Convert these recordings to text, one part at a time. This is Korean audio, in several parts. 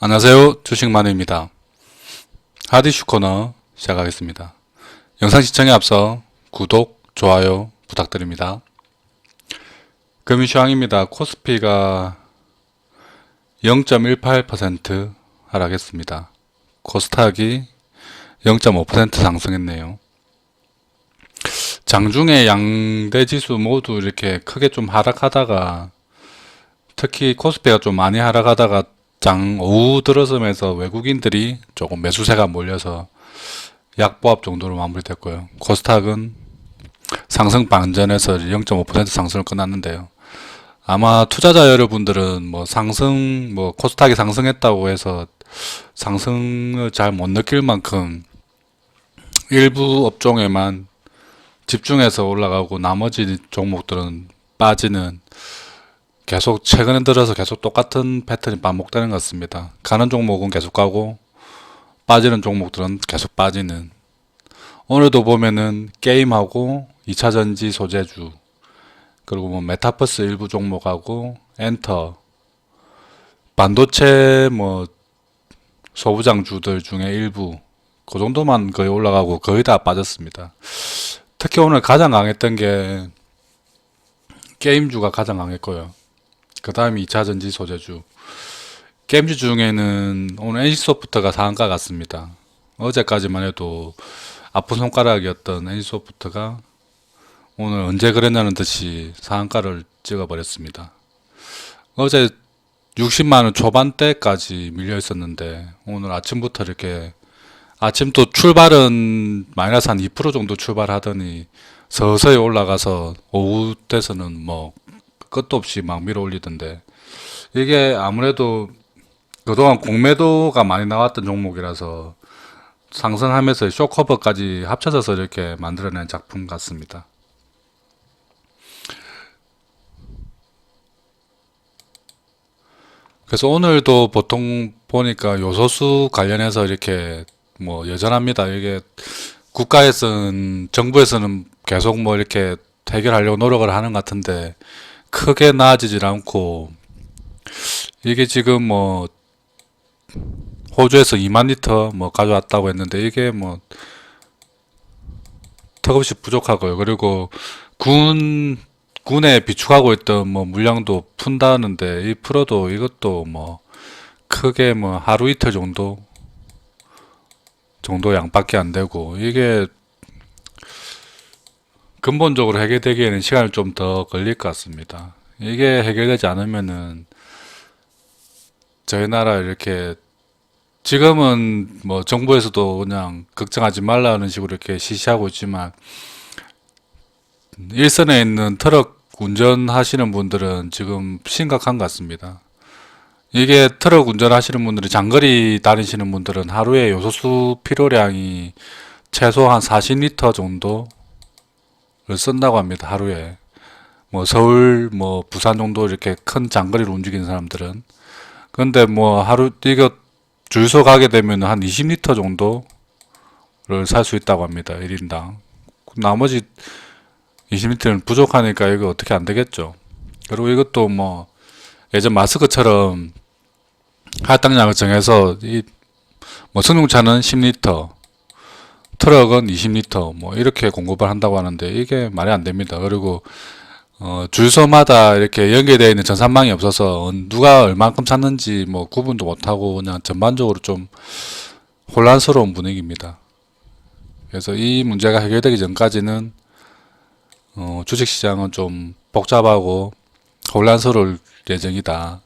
안녕하세요. 주식마누입니다. 하디슈 코너 시작하겠습니다. 영상 시청에 앞서 구독, 좋아요 부탁드립니다. 금융시황입니다. 코스피가 0.18% 하락했습니다. 코스닥이 0.5% 상승했네요. 장중에 양대 지수 모두 이렇게 크게 좀 하락하다가 특히 코스피가 좀 많이 하락하다가 오후 들어서면서 외국인들이 조금 매수세가 몰려서 약보합 정도로 마무리됐고요. 코스닥은 상승 반전에서 0.5% 상승을 끝났는데요. 아마 투자자 여러분들은 코스닥이 상승했다고 해서 상승을 잘 못 느낄 만큼 일부 업종에만 집중해서 올라가고 나머지 종목들은 빠지는, 계속 최근에 들어서 계속 똑같은 패턴이 반복되는 것 같습니다. 가는 종목은 계속 가고 빠지는 종목들은 계속 빠지는. 오늘도 보면은 게임하고 2차전지 소재주, 그리고 메타버스 일부 종목하고 엔터, 반도체 소부장주들 중에 일부, 그 정도만 거의 올라가고 거의 다 빠졌습니다. 특히 오늘 가장 강했던 게 게임주가 가장 강했고요. 그 다음에 2차전지 소재주. 게임주 중에는 오늘 NC소프트가 상한가 같습니다. 어제까지만 해도 아픈 손가락이었던 NC소프트가 오늘 언제 그랬냐는 듯이 상한가를 찍어버렸습니다. 어제 60만원 초반대까지 밀려 있었는데 오늘 아침부터 이렇게, 아침도 출발은 마이너스 한 2% 정도 출발하더니 서서히 올라가서 오후 때서는 끝도 없이 막 밀어 올리던데, 이게 아무래도 그동안 공매도가 많이 나왔던 종목이라서 상승하면서 쇼커버까지 합쳐져서 이렇게 만들어낸 작품 같습니다. 그래서 오늘도 보통 보니까 요소수 관련해서 이렇게 여전합니다. 이게 국가에서는, 정부에서는 계속 이렇게 해결하려고 노력을 하는 것 같은데 크게 나아지질 않고, 이게 지금 호주에서 2만 리터 가져왔다고 했는데 이게 턱없이 부족하고요. 그리고 군에 비축하고 있던 물량도 푼다는데 이 풀어도 이것도 크게 하루 이틀 정도 양밖에 안 되고, 이게 근본적으로 해결되기에는 시간이 좀 더 걸릴 것 같습니다. 이게 해결되지 않으면은 저희 나라 이렇게, 지금은 정부에서도 그냥 걱정하지 말라는 식으로 이렇게 지시하고 있지만 일선에 있는 트럭 운전하시는 분들은 지금 심각한 것 같습니다. 이게 트럭 운전하시는 분들이, 장거리 다니시는 분들은 하루에 요소수 필요량이 최소 한 40리터 정도를 쓴다고 합니다. 하루에. 서울, 부산 정도 이렇게 큰 장거리를 움직이는 사람들은. 근데 하루, 이거 주유소 가게 되면 한 20리터 정도를 살 수 있다고 합니다. 1인당. 나머지 20리터는 부족하니까 이거 어떻게 안 되겠죠. 그리고 이것도 예전 마스크처럼 할당량을 정해서 승용차는 10리터, 트럭은 20리터 이렇게 공급을 한다고 하는데 이게 말이 안 됩니다. 그리고 주유소마다 이렇게 연계되어 있는 전산망이 없어서 누가 얼만큼 샀는지 구분도 못하고 그냥 전반적으로 좀 혼란스러운 분위기입니다. 그래서 이 문제가 해결되기 전까지는 주식시장은 좀 복잡하고 혼란스러울 예정이다.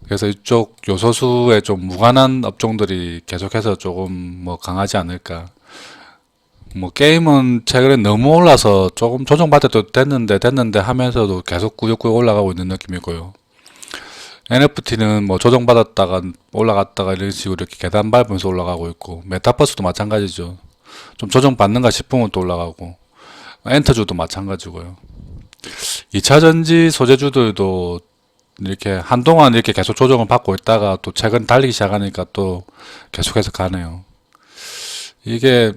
그래서 이쪽 요소수에 좀 무관한 업종들이 계속해서 조금 강하지 않을까. 게임은 최근에 너무 올라서 조금 조정받아도 됐는데 하면서도 계속 꾸역꾸역 올라가고 있는 느낌이고요. NFT는 조정받았다가 올라갔다가 이런 식으로 이렇게 계단 밟으면서 올라가고 있고, 메타버스도 마찬가지죠. 좀 조정받는가 싶으면 또 올라가고, 엔터주도 마찬가지고요. 2차전지 소재주들도 이렇게 한동안 이렇게 계속 조정을 받고 있다가 또 최근 달리기 시작하니까 또 계속해서 가네요. 이게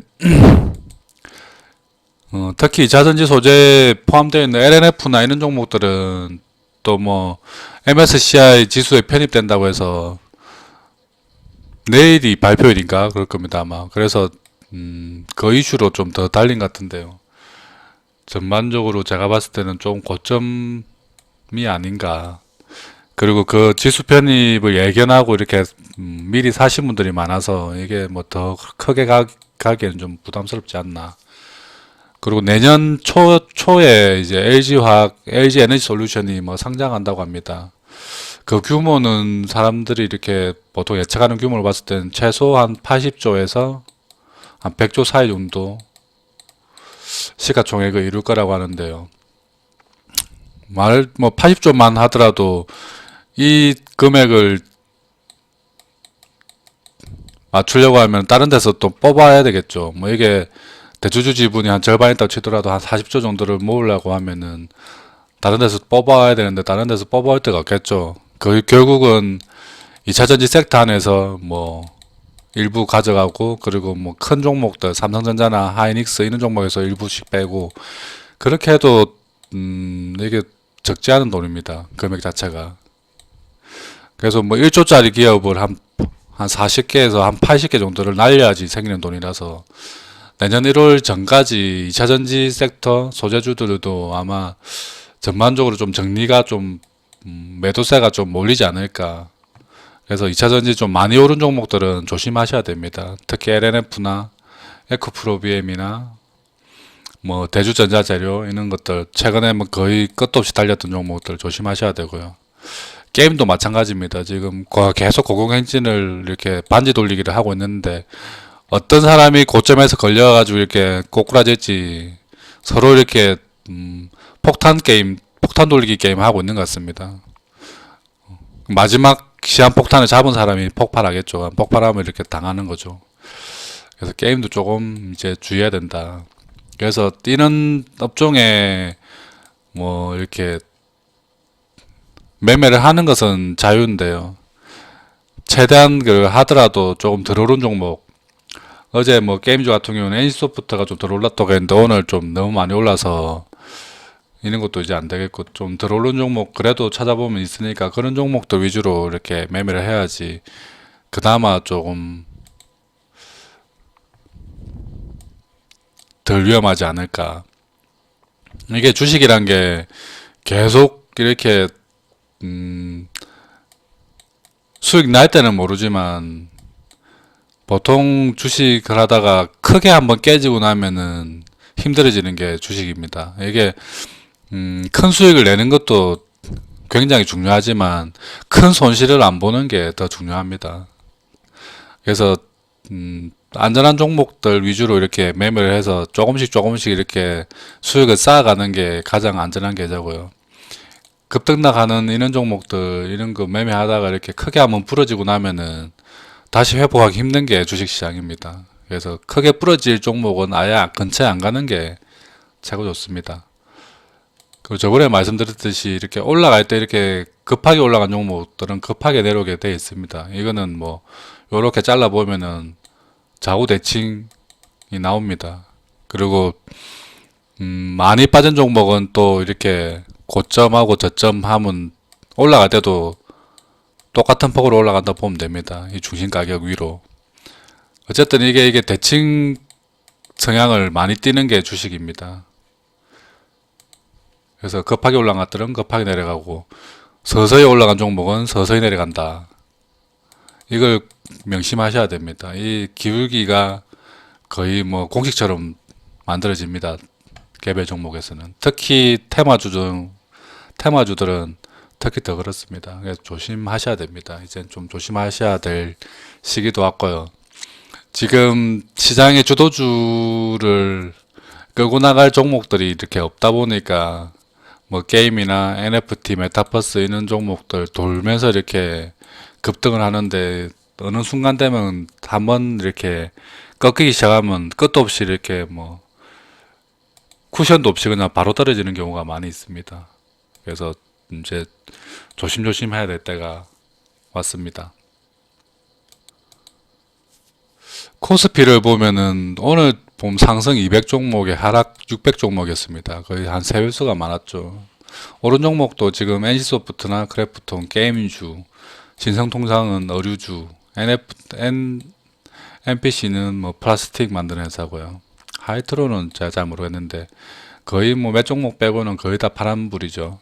특히 2차전지 소재에 포함되어 있는 LNF나 이런 종목들은 또 MSCI 지수에 편입된다고 해서 내일이 발표일인가 그럴 겁니다 아마. 그래서 그 이슈로 좀 더 달린 것 같은데요. 전반적으로 제가 봤을 때는 좀 고점이 아닌가. 그리고 그 지수 편입을 예견하고 이렇게 미리 사신 분들이 많아서 이게 뭐 더 크게 가기에는 좀 부담스럽지 않나. 그리고 내년 초에 이제 LG 에너지 솔루션이 뭐 상장한다고 합니다. 그 규모는 사람들이 이렇게 보통 예측하는 규모를 봤을 때는 최소 한 80조에서 한 100조 사이 정도 시가총액을 이룰 거라고 하는데요. 뭐 80조만 하더라도 이 금액을 맞추려고 하면 다른 데서 또 뽑아야 되겠죠. 뭐 이게 대주주 지분이 한 절반 있다고 치더라도 한 40조 정도를 모으려고 하면은 다른 데서 뽑아야 되는데 다른 데서 뽑아올 데가 없겠죠. 결국은 2차전지 섹터 안에서 뭐 일부 가져가고 그리고 뭐 큰 종목들 삼성전자나 하이닉스 이런 종목에서 일부씩 빼고 그렇게 해도 이게 적지 않은 돈입니다. 금액 자체가. 그래서 뭐 1조짜리 기업을 한 40개에서 한 80개 정도를 날려야지 생기는 돈이라서 내년 1월 전까지 2차전지 섹터 소재주들도 아마 전반적으로 좀 정리가 좀 매도세가 좀 몰리지 않을까. 그래서 2차전지 좀 많이 오른 종목들은 조심하셔야 됩니다. 특히 LNF나 에코프로비엠이나 뭐 대주전자재료 이런 것들 최근에 뭐 거의 끝도 없이 달렸던 종목들 조심하셔야 되고요. 게임도 마찬가지입니다. 지금 계속 고공행진을 이렇게 반지 돌리기를 하고 있는데 어떤 사람이 고점에서 걸려가지고 이렇게 꼬꾸라졌지 서로 이렇게 폭탄 돌리기 게임 하고 있는 것 같습니다. 마지막 시한폭탄을 잡은 사람이 폭발하겠죠. 폭발하면 이렇게 당하는 거죠. 그래서 게임도 조금 이제 주의해야 된다. 그래서 뛰는 업종에 뭐 이렇게 매매를 하는 것은 자유인데요. 최대한 하더라도 조금 덜 오른 종목. 어제 뭐 게임주 같은 경우는 NC소프트가 좀 덜 올랐다고 했는데 오늘 좀 너무 많이 올라서 이런 것도 이제 안 되겠고 좀 덜 오른 종목 그래도 찾아보면 있으니까 그런 종목들 위주로 이렇게 매매를 해야지 그나마 조금 덜 위험하지 않을까. 이게 주식이란 게 계속 이렇게 수익 날 때는 모르지만 보통 주식을 하다가 크게 한번 깨지고 나면은 힘들어지는 게 주식입니다. 이게 큰 수익을 내는 것도 굉장히 중요하지만 큰 손실을 안 보는 게 더 중요합니다. 그래서 안전한 종목들 위주로 이렇게 매매를 해서 조금씩 이렇게 수익을 쌓아가는 게 가장 안전한 계좌고요. 급등락하는 이런 종목들 이런 거 매매하다가 이렇게 크게 한번 부러지고 나면은 다시 회복하기 힘든 게 주식시장입니다. 그래서 크게 부러질 종목은 아예 근처에 안 가는 게 최고 좋습니다. 그 저번에 말씀드렸듯이 이렇게 올라갈 때 이렇게 급하게 올라간 종목들은 급하게 내려오게 되어 있습니다. 이거는 뭐 요렇게 잘라 보면은 좌우 대칭이 나옵니다. 그리고 많이 빠진 종목은 또 이렇게 고점하고 저점 하면 올라갈 때도 똑같은 폭으로 올라간다 보면 됩니다. 이 중심 가격 위로. 어쨌든 이게 대칭 성향을 많이 띠는 게 주식입니다. 그래서 급하게 올라간 것들은 급하게 내려가고 서서히 올라간 종목은 서서히 내려간다. 이걸 명심하셔야 됩니다. 이 기울기가 거의 뭐 공식처럼 만들어집니다. 개별 종목에서는. 특히 테마주들은 특히 더 그렇습니다. 그래서 조심하셔야 됩니다. 이제 좀 조심하셔야 될 시기도 왔고요. 지금 시장의 주도주를 끌고 나갈 종목들이 이렇게 없다 보니까 뭐 게임이나 NFT, 메타버스 이런 종목들 돌면서 이렇게 급등을 하는데 어느 순간 되면 한번 이렇게 꺾이기 시작하면 끝도 없이 이렇게 뭐 쿠션도 없이 그냥 바로 떨어지는 경우가 많이 있습니다. 그래서 이제 조심조심 해야 될 때가 왔습니다. 코스피를 보면은 오늘 봄 상승 200 종목에 하락 600 종목이었습니다. 거의 한 3배수가 많았죠. 오른 종목도 지금 NC소프트나 크래프톤, 게임주, 신성통상은 어류주 NPC는 뭐 플라스틱 만드는 회사고요. 하이트로는 제가 잘 모르겠는데 거의 뭐 몇 종목 빼고는 거의 다 파란불이죠.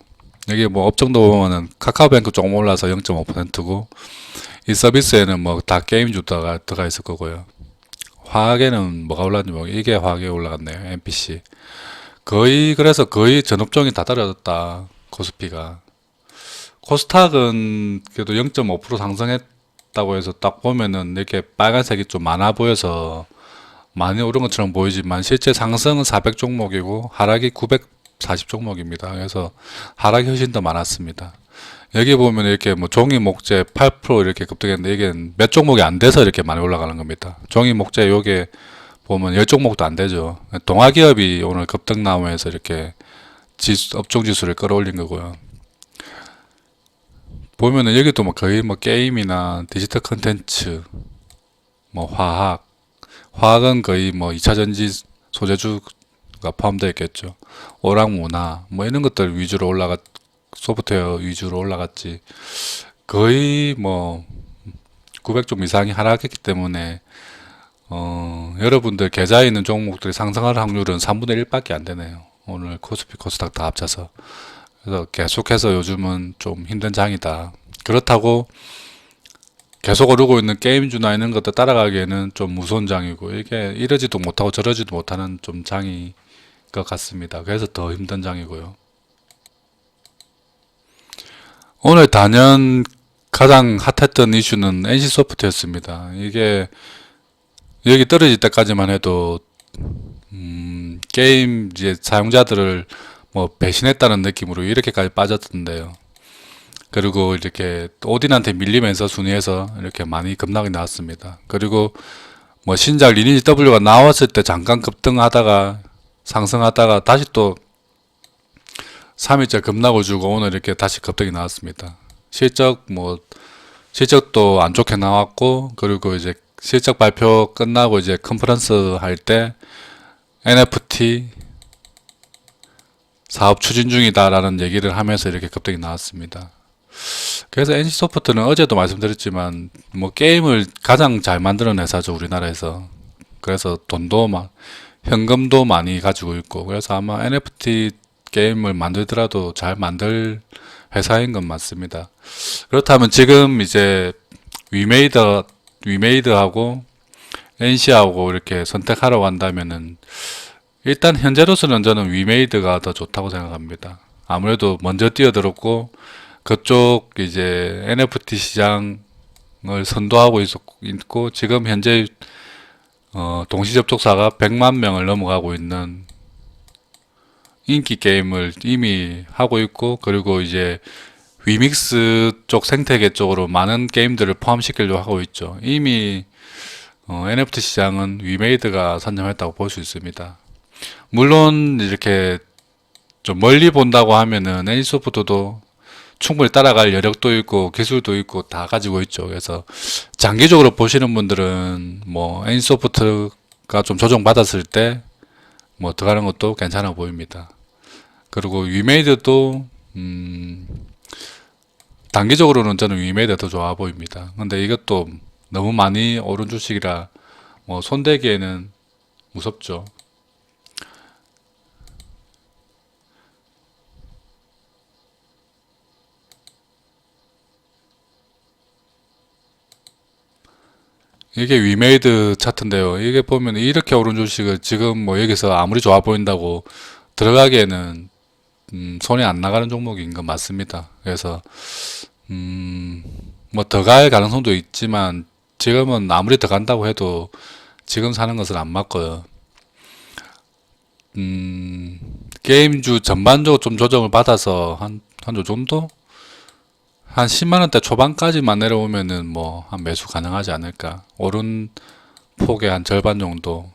여기 뭐 업종도 보면은 카카오뱅크 조금 올라서 0.5%고 이 서비스에는 뭐 다 게임주가 들어가 있을 거고요. 화학에는 뭐가 올랐는지 뭐 이게 화학에 올라갔네요. NPC. 거의 그래서 거의 전 업종이 다 떨어졌다. 코스피가. 코스닥은 그래도 0.5% 상승했다고 해서 딱 보면은 이렇게 빨간색이 좀 많아 보여서 많이 오른 것처럼 보이지만 실제 상승은 400 종목이고 하락이 940 종목입니다. 그래서 하락이 훨씬 더 많았습니다. 여기 보면 이렇게 뭐 종이 목재 8% 이렇게 급등했는데 이게 몇 종목이 안 돼서 이렇게 많이 올라가는 겁니다. 종이 목재 요게 보면 10종목도 안 되죠. 동아기업이 오늘 급등 나오면서 이렇게 업종 지수를 끌어올린 거고요. 보면은 여기도 뭐 거의 뭐 게임이나 디지털 컨텐츠, 뭐 화학은 거의 뭐 2차전지 소재주가 포함되어 있겠죠. 오락문화, 뭐 이런 것들 위주로 소프트웨어 위주로 올라갔지. 거의 뭐 900종 이상이 하락했기 때문에 여러분들 계좌에 있는 종목들이 상승할 확률은 3분의 1밖에 안 되네요. 오늘 코스피 코스닥 다 합쳐서. 그래서 계속해서 요즘은 좀 힘든 장이다. 그렇다고 계속 오르고 있는 게임주나 이런 것들 따라가기에는 좀 무서운 장이고 이게 이러지도 못하고 저러지도 못하는 좀 장인 것 같습니다. 그래서 더 힘든 장이고요. 오늘 단연 가장 핫했던 이슈는 NC소프트였습니다. 이게 여기 떨어질 때까지만 해도 게임 이제 사용자들을 뭐 배신했다는 느낌으로 이렇게까지 빠졌던데요. 그리고 이렇게 오딘한테 밀리면서 순위에서 이렇게 많이 급락이 나왔습니다. 그리고 뭐 신작 리니지 W가 나왔을 때 잠깐 급등하다가 상승하다가 다시 또 3일째 급락을 주고 오늘 이렇게 다시 급등이 나왔습니다. 실적도 안 좋게 나왔고 그리고 이제 실적 발표 끝나고 이제 컨퍼런스 할 때 NFT 사업 추진 중이다라는 얘기를 하면서 이렇게 급등이 나왔습니다. 그래서 NC소프트는 어제도 말씀드렸지만 뭐 게임을 가장 잘 만드는 회사죠, 우리나라에서. 그래서 현금도 많이 가지고 있고 그래서 아마 NFT 게임을 만들더라도 잘 만들 회사인 건 맞습니다. 그렇다면 지금 이제 위메이드하고 NC하고 이렇게 선택하라고 한다면은 일단 현재로서는 저는 위메이드가 더 좋다고 생각합니다. 아무래도 먼저 뛰어들었고 그쪽 이제 NFT 시장을 선도하고 있고 지금 현재 동시 접속사가 100만 명을 넘어가고 있는 인기 게임을 이미 하고 있고 그리고 이제 위믹스 쪽 생태계 쪽으로 많은 게임들을 포함시키려고 하고 있죠. 이미 NFT 시장은 위메이드가 선점했다고 볼 수 있습니다. 물론 이렇게 좀 멀리 본다고 하면은 NC소프트도 충분히 따라갈 여력도 있고 기술도 있고 다 가지고 있죠. 그래서 장기적으로 보시는 분들은 뭐 NC소프트가 좀 조정받았을 때 뭐 들어가는 것도 괜찮아 보입니다. 그리고 위메이드도 단기적으로는 저는 위메이드가 더 좋아 보입니다. 근데 이것도 너무 많이 오른 주식이라 뭐 손대기에는 무섭죠. 이게 위메이드 차트인데요. 이게 보면 이렇게 오른 주식을 지금 뭐 여기서 아무리 좋아 보인다고 들어가기에는 손이 안 나가는 종목인 건 맞습니다. 그래서 뭐 더 갈 가능성도 있지만 지금은 아무리 더 간다고 해도 지금 사는 것은 안 맞고요. 게임주 전반적으로 좀 조정을 받아서 한 요 정도? 한 10만원대 초반까지만 내려오면은 뭐 한 매수 가능하지 않을까. 오른 폭의 한 절반 정도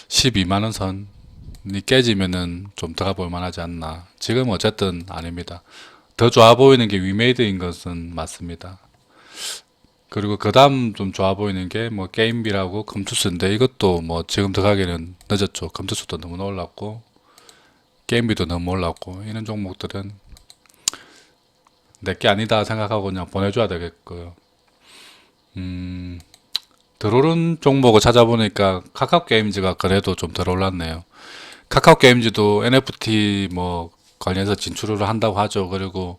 12만원 선이 깨지면은 좀 들어가 볼 만하지 않나. 지금 어쨌든 아닙니다. 더 좋아 보이는 게 위메이드인 것은 맞습니다. 그리고 그 다음 좀 좋아 보이는 게 뭐 게임비라고 금투스인데 이것도 뭐 지금 들어가기는 늦었죠. 금투스도 너무 올랐고 게임비도 너무 올랐고 이런 종목들은 내게 아니다 생각하고 그냥 보내줘야 되겠고요. 들어오른 종목을 찾아보니까 카카오 게임즈가 그래도 좀 덜 올랐네요. 카카오 게임즈도 NFT 뭐 관련해서 진출을 한다고 하죠. 그리고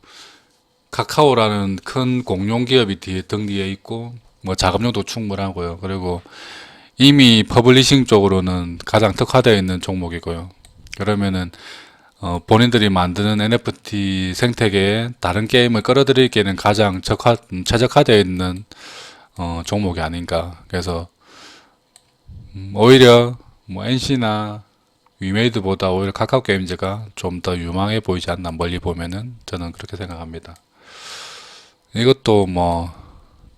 카카오라는 큰 공룡 기업이 뒤에 등뒤에 있고 뭐 자금력도 충분하고요. 그리고 이미 퍼블리싱 쪽으로는 가장 특화되어 있는 종목이고요. 그러면은 본인들이 만드는 NFT 생태계에 다른 게임을 끌어들이기에는 가장 최적화되어 있는 종목이 아닌가. 그래서 오히려 뭐 NC나 위메이드보다 오히려 카카오 게임즈가 좀 더 유망해 보이지 않나, 멀리 보면은. 저는 그렇게 생각합니다. 이것도 뭐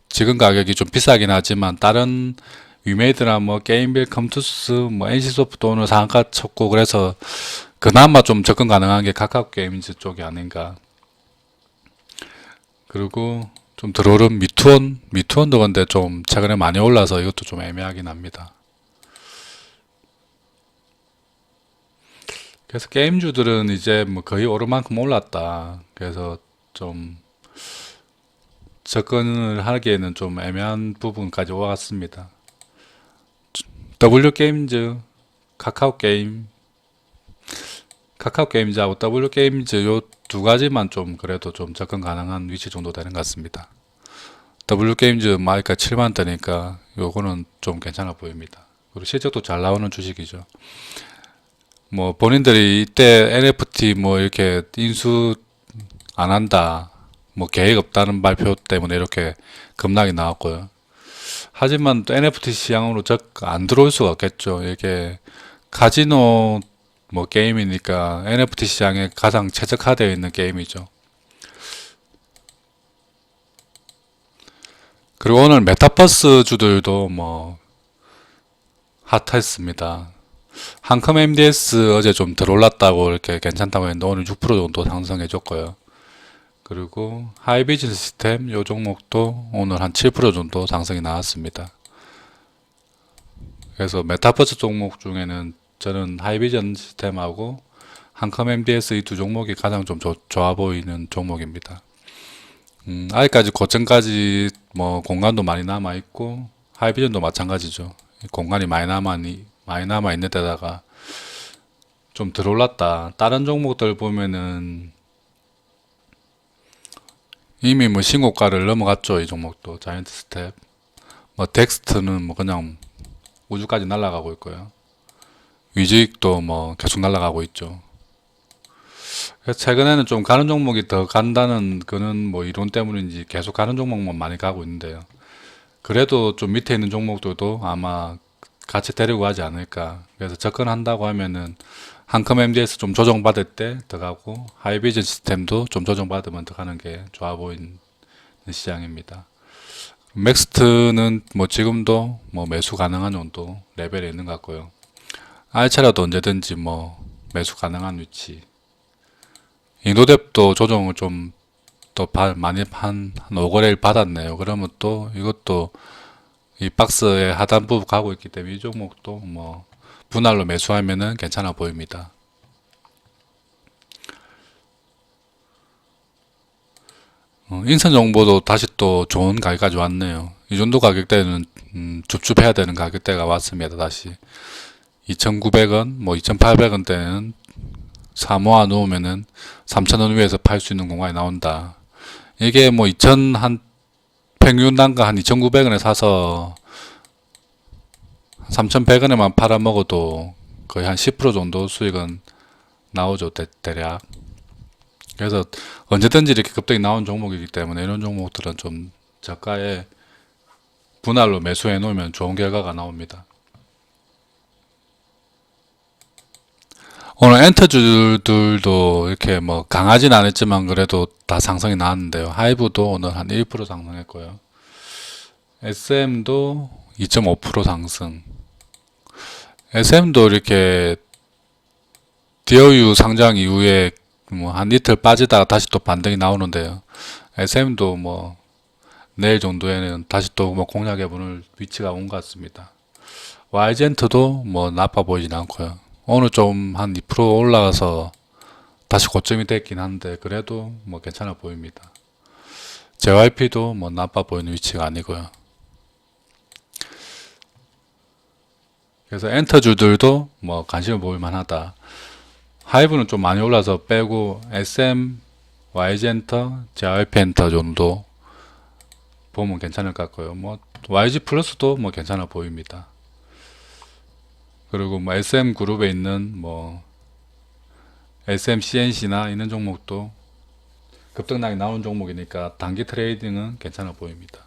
지금 가격이 좀 비싸긴 하지만 다른 위메이드나 뭐 게임빌 컴투스 뭐 NC소프트 오늘 상한가 쳤고, 그래서 그나마 좀 접근 가능한 게 카카오 게임즈 쪽이 아닌가. 그리고 좀 들어오른 미투원도 근데 좀 최근에 많이 올라서 이것도 좀 애매하긴 합니다. 그래서 게임주들은 이제 뭐 거의 오를 만큼 올랐다. 그래서 좀 접근을 하기에는 좀 애매한 부분까지 와갔습니다. W게임즈, 카카오게임, 카카오게임즈하고 W게임즈 요 두 가지만 좀 그래도 좀 접근 가능한 위치 정도 되는 것 같습니다. W게임즈 마이가 7만대니까 요거는 좀 괜찮아 보입니다. 그리고 실적도 잘 나오는 주식이죠. 뭐 본인들이 이때 NFT 뭐 이렇게 인수 안 한다, 뭐 계획 없다는 발표 때문에 이렇게 급락이 나왔고요. 하지만 또 NFT 시장으로 적 안 들어올 수가 없겠죠. 이게 카지노 뭐 게임이니까 NFT 시장에 가장 최적화되어 있는 게임이죠. 그리고 오늘 메타버스 주들도 뭐 핫했습니다. 한컴 MDS 어제 좀 덜 올랐다고 이렇게 괜찮다고 했는데 오늘 6% 정도 상승해 줬고요. 그리고 하이비전 시스템 요 종목도 오늘 한 7% 정도 상승이 나왔습니다. 그래서 메타버스 종목 중에는 저는 하이비전 시스템하고 한컴 MDS 이 두 종목이 가장 좀 좋아 보이는 종목입니다. 아직까지 고점까지 뭐 공간도 많이 남아 있고 하이비전도 마찬가지죠. 공간이 많이 남아 있는 데다가 좀 덜 올랐다. 다른 종목들 보면은 이미 뭐 신고가를 넘어갔죠. 이 종목도 자이언트 스텝. 뭐 덱스트는 뭐 그냥 우주까지 날아가고 있고요. 위직도 뭐 계속 날아가고 있죠. 그래서 최근에는 좀 가는 종목이 더 간다는 그는 뭐 이론 때문인지 계속 가는 종목만 많이 가고 있는데요. 그래도 좀 밑에 있는 종목들도 아마 같이 데리고 가지 않을까. 그래서 접근한다고 하면은 한컴 MDS 좀 조정받을 때 더 가고 하이비전 시스템도 좀 조정받으면 더 가는 게 좋아 보이는 시장입니다. 맥스트는 뭐 지금도 뭐 매수 가능한 정도 레벨에 있는 것 같고요. 알차라도 언제든지 뭐 매수 가능한 위치. 인도뎁도 조정을 좀 또 많이 한 5거래일 받았네요. 그러면 또 이것도 이 박스의 하단부 가고 있기 때문에 이 종목도 뭐 분할로 매수하면은 괜찮아 보입니다. 인선 정보도 다시 또 좋은 가격까지 왔네요. 이 정도 가격대는 줍줍해야 되는 가격대가 왔습니다. 다시 2,900원, 뭐 2,800원대는 사모아 놓으면은 3,000원 위에서 팔 수 있는 공간이 나온다. 이게 뭐 2,000 한 평균 단가 한 2,900원에 사서 3,100원에만 팔아먹어도 거의 한 10% 정도 수익은 나오죠, 대략. 그래서 언제든지 이렇게 급등이 나온 종목이기 때문에 이런 종목들은 좀 저가에 분할로 매수해 놓으면 좋은 결과가 나옵니다. 오늘 엔터주들도 이렇게 뭐 강하진 않았지만 그래도 다 상승이 나왔는데요. 하이브도 오늘 한 1% 상승했고요. SM도 2.5% 상승. SM도 이렇게 디어유 상장 이후에 뭐 한 이틀 빠지다가 다시 또 반등이 나오는데요. SM도 뭐 내일 정도에는 다시 또 뭐 공략해 보는 위치가 온 것 같습니다. YG엔트도 뭐 나빠 보이진 않고요. 오늘 좀 한 2% 올라가서 다시 고점이 됐긴 한데 그래도 뭐 괜찮아 보입니다. JYP도 뭐 나빠 보이는 위치가 아니고요. 그래서 엔터주들도 뭐 관심을 보일 만하다. 하이브는 좀 많이 올라서 빼고 SM, YG 엔터, JYP 엔터 정도 보면 괜찮을 것 같고요. 뭐 YG 플러스도 뭐 괜찮아 보입니다. 그리고 뭐 SM 그룹에 있는 뭐 SM CNC나 이런 종목도 급등락이 나온 종목이니까 단기 트레이딩은 괜찮아 보입니다.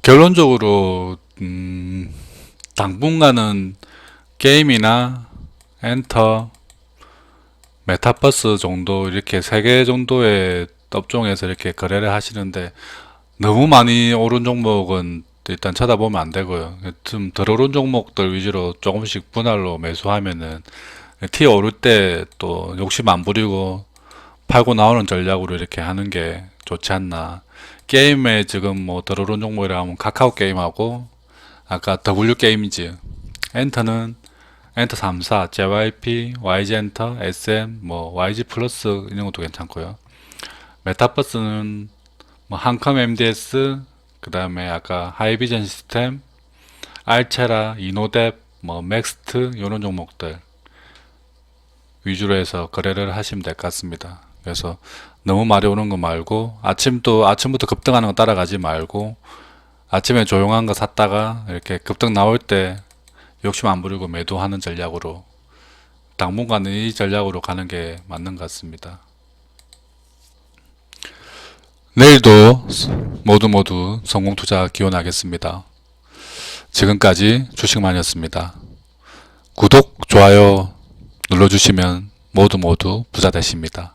결론적으로 당분간은 게임이나 엔터, 메타버스 정도 이렇게 3개 정도의 업종에서 이렇게 거래를 하시는데 너무 많이 오른 종목은 일단 쳐다보면 안 되고요. 좀 덜 오른 종목들 위주로 조금씩 분할로 매수하면은 티 오를 때 또 욕심 안 부리고 팔고 나오는 전략으로 이렇게 하는 게 좋지 않나. 게임에 지금 뭐 덜 오른 종목이라 하면 카카오 게임하고 아까 W 게임즈, 엔터는 엔터 3사, JYP, YG 엔터, SM, 뭐 YG 플러스 이런 것도 괜찮고요. 메타버스는 뭐 한컴 MDS, 그 다음에 아까 하이비전 시스템, 알체라, 이노뎁, 뭐 맥스트 이런 종목들 위주로 해서 거래를 하시면 될 것 같습니다. 그래서 너무 많이 오는 거 말고 아침부터 급등하는 거 따라가지 말고 아침에 조용한 거 샀다가 이렇게 급등 나올 때 욕심 안 부리고 매도하는 전략으로 당분간은 이 전략으로 가는 게 맞는 것 같습니다. 내일도 모두 성공 투자 기원하겠습니다. 지금까지 주식만이었습니다. 구독, 좋아요 눌러주시면 모두 부자 되십니다.